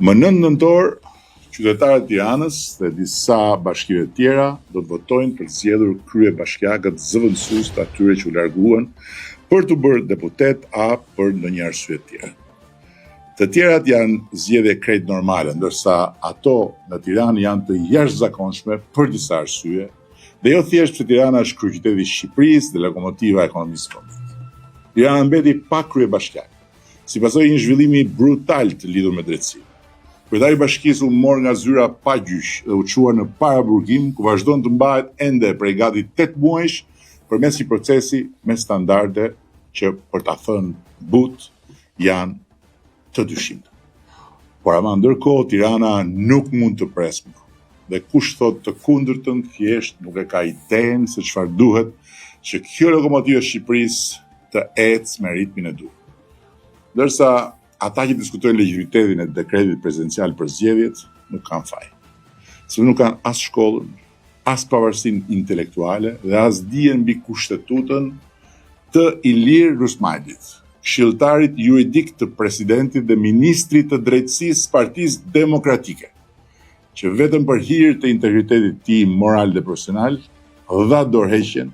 Më 9 nëntor, qytetarët e Tiranës dhe disa bashkive tjera do të votojnë për të zgjedhur kryebashkiakët zëvendësues të atyre që u larguan për të bërë deputet a për ndonjë arsye tjetër. Të tjerat janë zgjedhje krejt normale, ndërsa ato në Tiranë janë të jashtëzakonshme për disa arsye, dhe jo thjesht se Tirana është kryeqyteti i Shqipërisë dhe lokomotiva e ekonomisë vendit. Tirana mbeti pa kryebashkiak, si pasojë një zhvillimi brutal të lidhur me drejtësinë. Kryetari i bashkisë u mor nga zyra pa gjyq dhe u çuar në paraburgim, ku vazhdon të mbahet ende prej gati 8 muajsh përmes një procesi me standarde që, për ta thënë but, janë të dyshimta. Por ama ndërkohë Tirana nuk mund të presë më. Dhe kush thot të kundërtën, thjesht nuk e ka idenë se çfarë duhet që kjo lokomotivë e Shqipërisë të ecë me ritmin e duhur. Ndërsa ata që diskutojnë legitimitetin e dekretit prezidencial për zgjedhjet nuk kanë faj. Se nuk kanë as shkollën, as pavarësinë intelektuale dhe as dijen mbi kushtetutën të Ilir Rusmajdit, këshilltarit juridik të presidentit dhe ministrit të drejtësisë Partisë Demokratike, që vetëm për hir të integritetit të tij moral dhe profesional dha dorëheqjen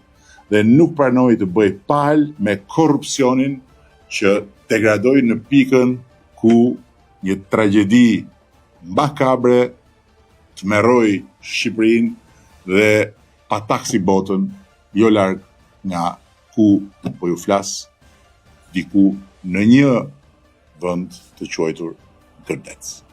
dhe nuk pranoi të bëjë palë me korrupsionin që degradoi në pikën ku një tragjedi makabre të merroi Shqipërinë dhe pataksi botën jo larg nga ku po ju flas, diku në një vend të quajtur Gërdec.